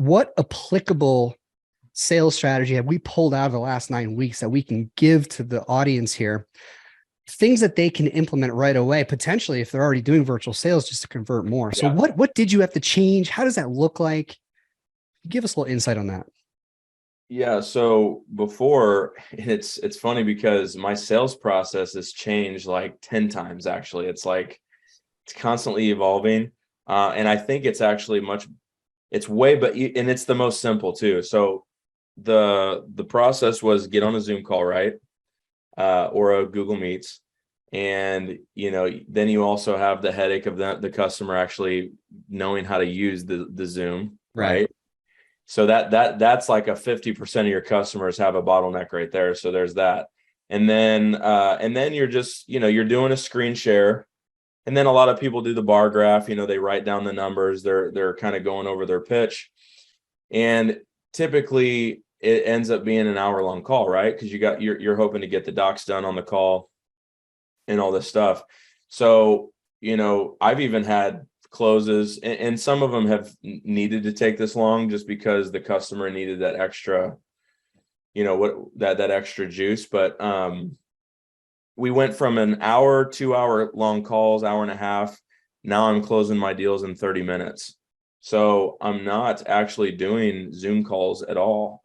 what applicable sales strategy have we pulled out of the last 9 weeks that we can give to the audience here? Things that they can implement right away, potentially if they're already doing virtual sales, just to convert more. So what did you have to change? How does that look like? Give us a little insight on that. Yeah, so before, and it's funny because my sales process has changed like 10 times actually. It's constantly evolving. And I think it's actually it's way, but and it's the most simple too. So the process was get on a Zoom call, right? Or a Google Meets. And then you also have the headache of the customer actually knowing how to use the Zoom, right? So that's like a 50% of your customers have a bottleneck right there. So there's that. And then you're just, you're doing a screen share. And then a lot of people do the bar graph, they write down the numbers, they're kind of going over their pitch. And typically it ends up being an hour-long call, right? Because you're hoping to get the docs done on the call and all this stuff. So, I've even had closes, and some of them have needed to take this long just because the customer needed that extra, that extra juice. But we went from an hour, 2 hour long calls, hour and a half. Now I'm closing my deals in 30 minutes. So I'm not actually doing Zoom calls at all.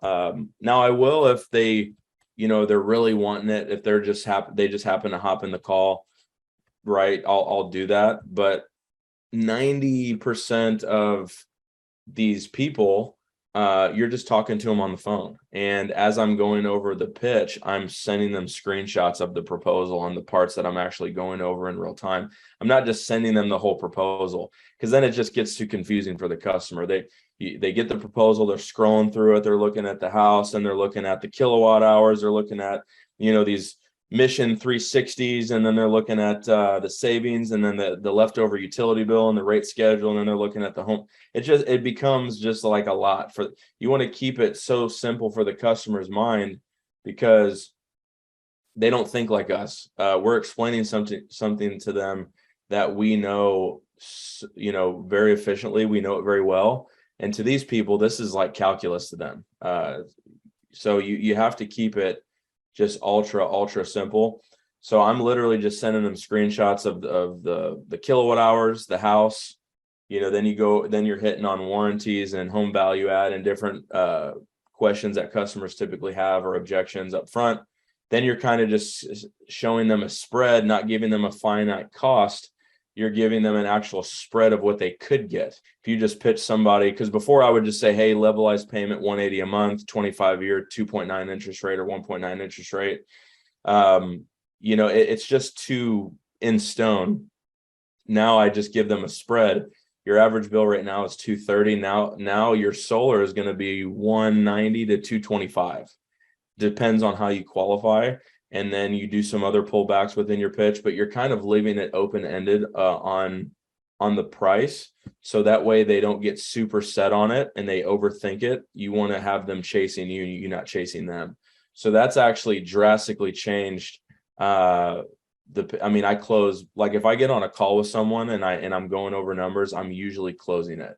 Now I will if they, they're really wanting it. If they just happen to hop in the call, right? I'll do that. But 90% of these people, you're just talking to them on the phone. And as I'm going over the pitch, I'm sending them screenshots of the proposal on the parts that I'm actually going over in real time. I'm not just sending them the whole proposal, because then it just gets too confusing for the customer. They get the proposal, they're scrolling through it, they're looking at the house, and they're looking at the kilowatt hours, they're looking at, these mission 360s, and then they're looking at the savings, and then the leftover utility bill and the rate schedule, and then they're looking at the home. It becomes just like a lot. You want to keep it so simple for the customer's mind, because they don't think like us. We're explaining something to them that we know, very efficiently. We know it very well, and to these people, this is like calculus to them. So you have to keep it just ultra simple. So I'm literally just sending them screenshots of the kilowatt hours, the house. Then you're hitting on warranties and home value add and different questions that customers typically have, or objections up front. Then you're kind of just showing them a spread, not giving them a finite cost. You're giving them an actual spread of what they could get. If you just pitch somebody, because before I would just say, hey, levelized payment, $180 a month, 25-year, 2.9 interest rate or 1.9 interest rate. It's just too in stone. Now I just give them a spread. Your average bill right now is $230. Now your solar is going to be $190 to $225. Depends on how you qualify. And then you do some other pullbacks within your pitch, but you're kind of leaving it open-ended on the price. So that way they don't get super set on it and they overthink it. You want to have them chasing you, you're not chasing them. So that's actually drastically changed. I close, like if I get on a call with someone and I'm going over numbers, I'm usually closing it.